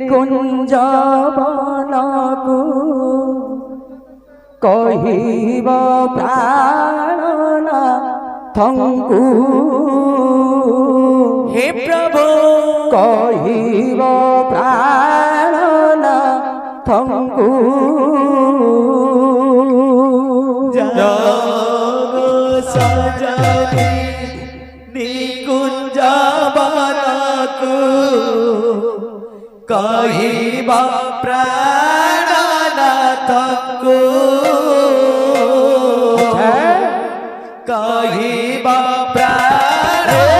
कुंजवनकु कहिब प्राणनाथंकु हे प्रभु कहिब प्राणनाथंकु जग सजनी निकुंजवनकु कहिब प्राणनाथंकु कहिब प्राणनाथंकु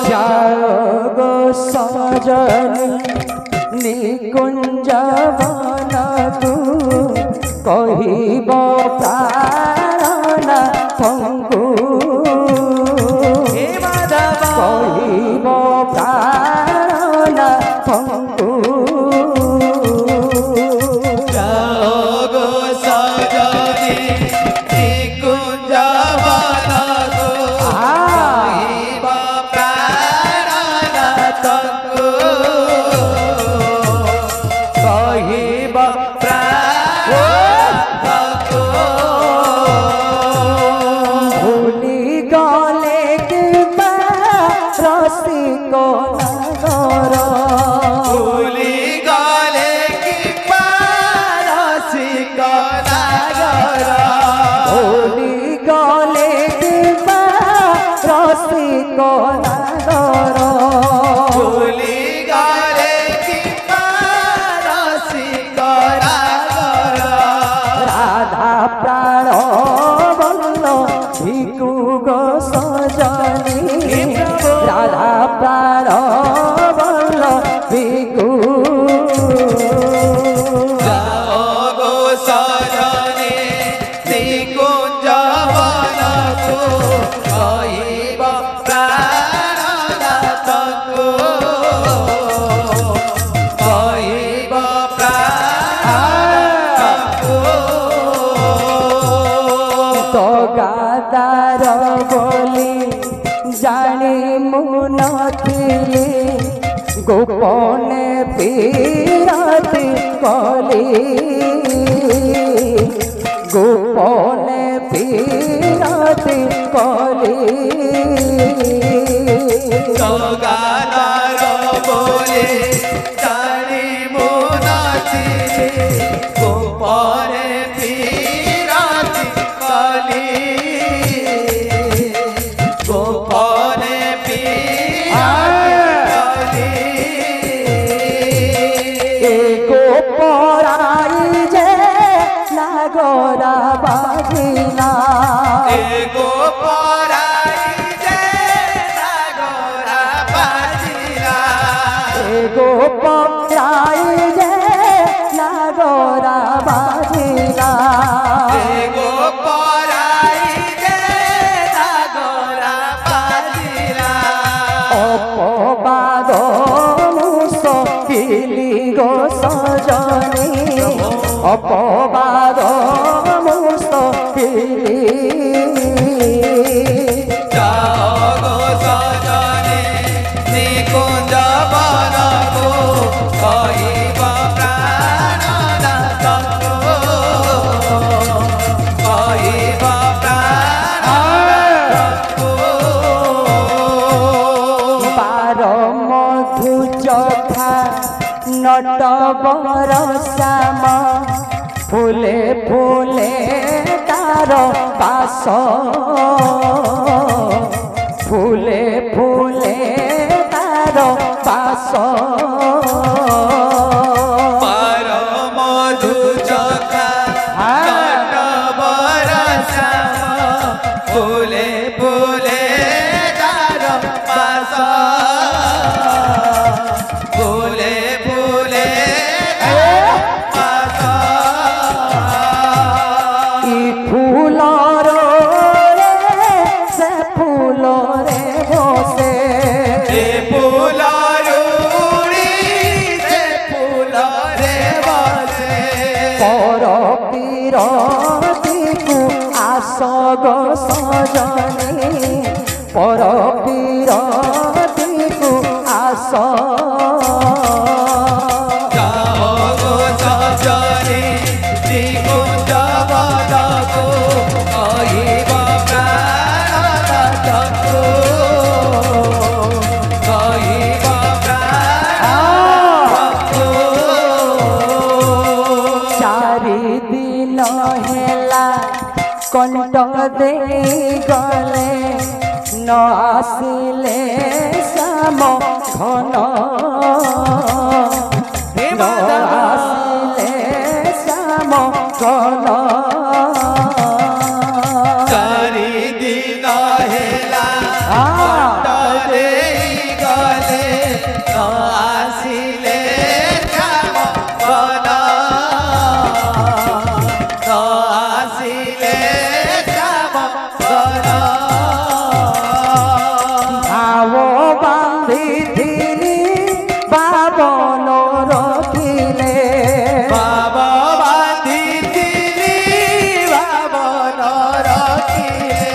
जग सजनी निकुंजवनकु कहिब प्राणनाथंकु हे माधव कहिब प्राणनाथंकु जग सजनी निकुंजवनकु कहिब प्राणनाथंकु कहिब प्राणनाथंकु भूली गले किबा रसिक नगर भूली गले कि रसिक नगर भूली गले किबा रसिक नगर भूली गले कि रसिक नगर राधा प्राण बल्ल भिकु गो सजनी राधा प्राण बल्ल भिकु जग सजनी निकुंजवनकु कहिब प्राणनाथंकु कहिब प्राणनाथंकु तो गादार बोली जानी मुनथिली गोपने पीरती कली गोपने पीरती कली गादार बोले जानी मुनथिली गोपने पीरती कली गोपने पीरती गोपराई जे नागरा बाजिला एगो पराई जे नागरा बाजिला गोपराई जे नागरा बाजिला एगो पराई जे नागरा बाजिला अपवाद मुसकिली गो सजनी अपवाद मुसकिली जग सजनी निकुंजवनकु कहिब प्राणनाथंकु कहिब प्राणनाथंकु बार मधु चखा नट बरसाम फूले फूले तार बास फूले फूले तार बास पर मधु चखा नट बरसाम फूले फूले तार बास फूले फूले बास ई फूल रे से फूल रे बसे ए फूल रूड़ी से फूल रे बसे पर पीरती आस गो सजनी पर पीरती আসিলে শ্যাম ঘন আসিলে শ্যাম ঘন চারিদিন হেলা অন্তরে গলে আসিলে শ্যাম ঘন আসিলে শ্যাম ঘন ভাব বান্ধিଥିଲି বাবন রখিলে বাবা বাঁধিছিলি বাবন রখিলে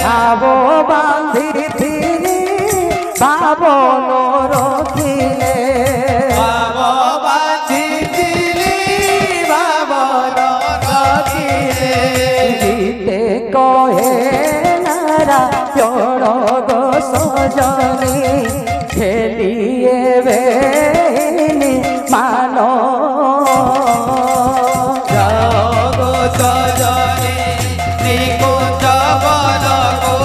ভাব বান্ধিଥିଲି বাবন রখিলে বাবা বাঁধিছিলি বাবন রখিলে গীতে কহে নারায়ণ গো সজনী খেলিয়ে বেনি মান জগো সজনে নিকুঞ্জ বনকো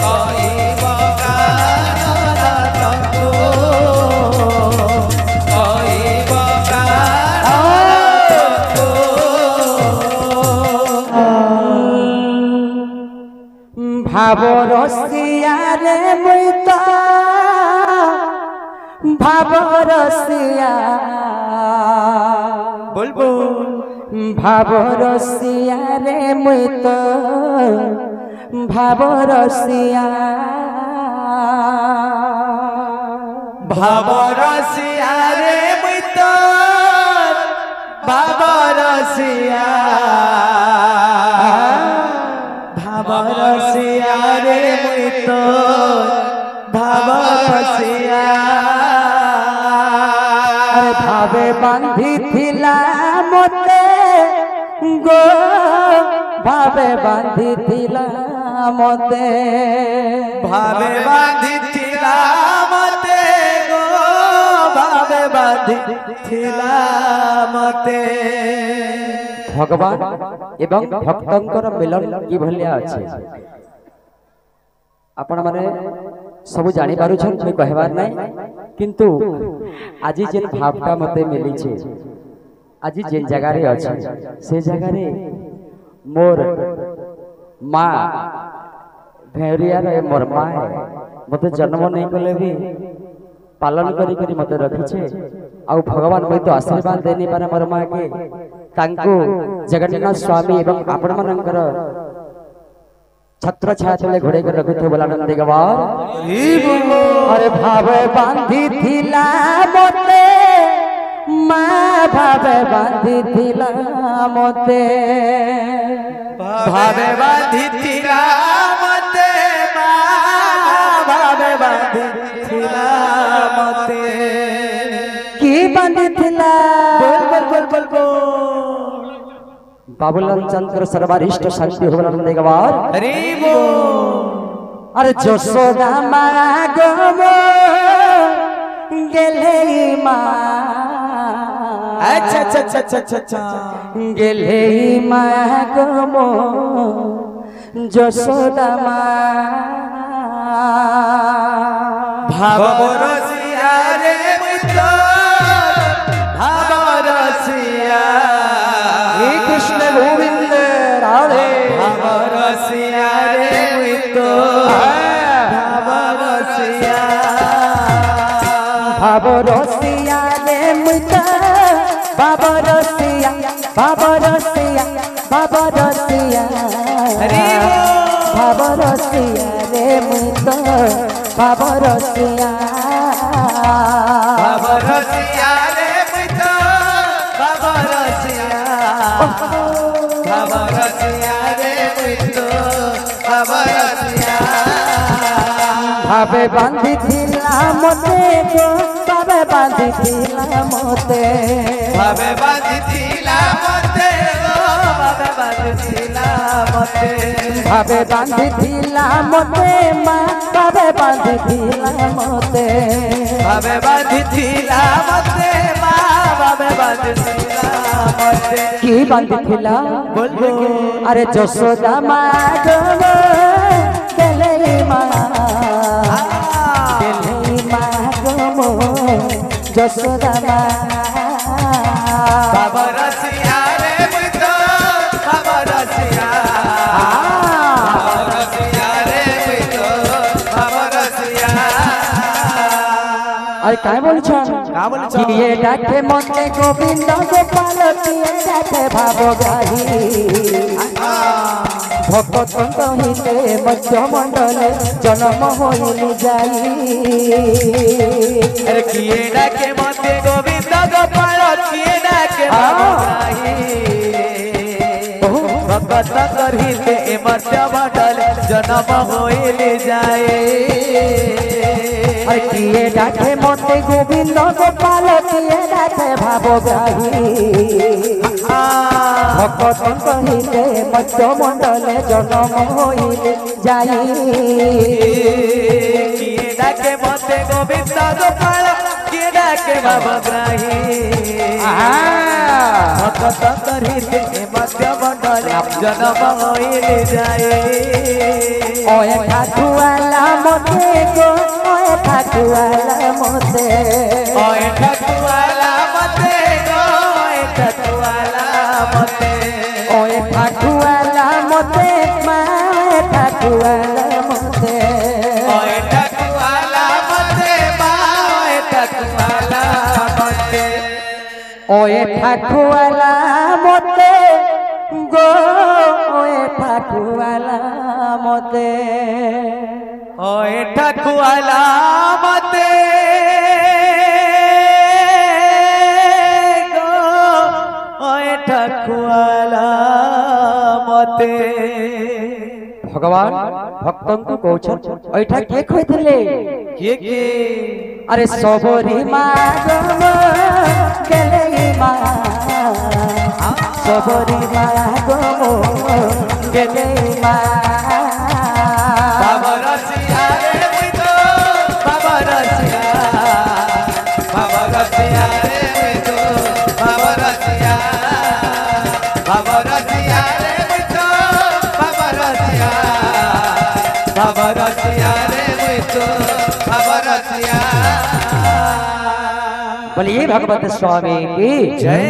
কহিব প্রাণনাথকো কহিব প্রাণনাথকো ভাব রসিয়ারে মুইত ভাব রসিয়া বলবো ভাব রসিয়ারে মুইত ভাব রসিয়া ভাবরসিয়া রে মিত ভাবরসিয়া ভাবরসিয়া রে মিত ভাবরসিয়া আরে ভাবে বান্ধিছিলা মতে গো ভাবে বান্ধিছিলা মতে ভাবে বাঁধিছিলা মতে গো ভাবে বাঁধিছিলা মতে ভগবান এবং ভক্তଙ୍କର মিলନ কিଭଳିଆ ଅଛି ଆପଣ ମାନେ ସବୁ ଜାଣି ପାରୁଛନ୍ତି ମୁଁ କହିବାର ନାହିଁ କିନ୍ତୁ ଆଜି ଯେନ୍ ଭାବଟା ମତେ ମିଳିଛି ଆଜି ଯେନ୍ ଜାଗାରେ ଅଛି ସେ ଜାଗାରେ ମୋର ମା ଭେରିଆର ମୋର ମା ମତେ ଜନ୍ମ ନେଇ କଲେ ବି ପାଲନ କରି କରି ମତେ ରଖିଛେ ଆଉ ଭଗବାନ ମୋତେ ଆଶୀର୍ବାଦ ଦେଇ ପାରେ ମୋର ମାକେ ତାଙ୍କୁ ଜଗନ୍ନାଥ ସ୍ୱାମୀ ଏବଂ ଆପଣମାନଙ୍କର ଛତ୍ର ଛାୟା ତଳେ ଘୋଡ଼େଇ କରି ରଖିଥିବେ ବୋଲା ନନ୍ଦୀ ଗବାର ଆରେ ଭାବେ ବାନ୍ଧିଥିଲା ମତେ ମା ଭାବେ ବାନ୍ଧିଥିଲା ମତେ ভাবে বাঁধিছিলা মতে মা ভাবে বাঁধিছিলা মতে কি বান্ধিଥିଲା বল বল বল বল বল বাবুলাল চন্দ্র সর্বারিষ্ট শান্তি হবলা নন্দী গবার হরি বল আরে যশোদা মা গম গেলে মা আচ্ছা আচ্ছা আচ্ছা আচ্ছা আচ্ছা গেলে মা গম যশোদা মা ভাবরসিয়া রে মিত্র ভাবরসিয়া হে কৃষ্ণ গোবিন্দ রাধে ভাবরসিয়া রে মিত্র ভাবরসিয়া ভাব রসিয়া রে মুত বাব রসিয়া বাব রসিয়া বাব রসিয়া ভাব রসিয়া রে মুত বাব রসিয়া ভাবরসিয়া রে মিত্র ভাবরসিয়া ভাবরসিয়া রে মিত্র ভাবরসিয়া ভাবে বান্ধিছিলা মতে গো ভাবে বান্ধিছিলা মতে ভাবে বাঁধিছিলা মতে গো ভাবে বাঁধিছিলা মতে ভাবে বান্ধিছিলা মতে মা ভাবে বান্ধিছিলা মতে ভাবে বাঁধিছিলা মতে মা ভাবে বাঁধিছিলা মতে কি বান্ধিছিলা বলবো আরে যশোদা মা গো গেলে মা যশোদা মা বাবা রসিয়া রে মুই তো বাবা রসিয়া বাবা রসিয়া রে মুই তো বাবা রসিয়া আর কাই বলছেন কিয়ে ডাকে মতে গোবিন্দ গোপাল কিয়ে ডাকে ভাব গাহি ভক্ত হিতে মধ্যমণ্ডলে জন্ম হইলি যাই अरे किए डाके मते गोविंद गोपाल किए डाके भगत करहिते मध्य मंडल जन्म होइले जाए अरे किए डाके मते गोविंद गोपाल किए डाके भाव गाही भगत कहिते मध्यमंडले जन्म होइले जाई किए डाके मते गोविंद गोपाल किए डाके बाबा ग्राही भगत करहिते मध्य मंडल जन्म होइले जाए ओए ठाकुआला मते गो ओए ठाकुआला मते ओए ठाकुआला मते गो ओए ठाकुआला मते ओए ठाकुआला मते माए ठाकुआला मते ओए ठाकुआला मते माए ठाकुआला मते ओए ठाकुआला मते गो ओए ठाकुआला मते ओए ठाकुआला मते गो ओए ठाकुआला मते भगवान भक्तन को कहछन ओइठा के कहिथिले के अरे सबरी मागम गेले मा सबरी मागम गेले मा बाबा रसिया रे मुई तो बाबा रसिया रे मुई तो बाबा रसिया रे मुई तो बाबा रसिया रे मुई तो बाबा रसिया बोलिए भगवत स्वामी की जय।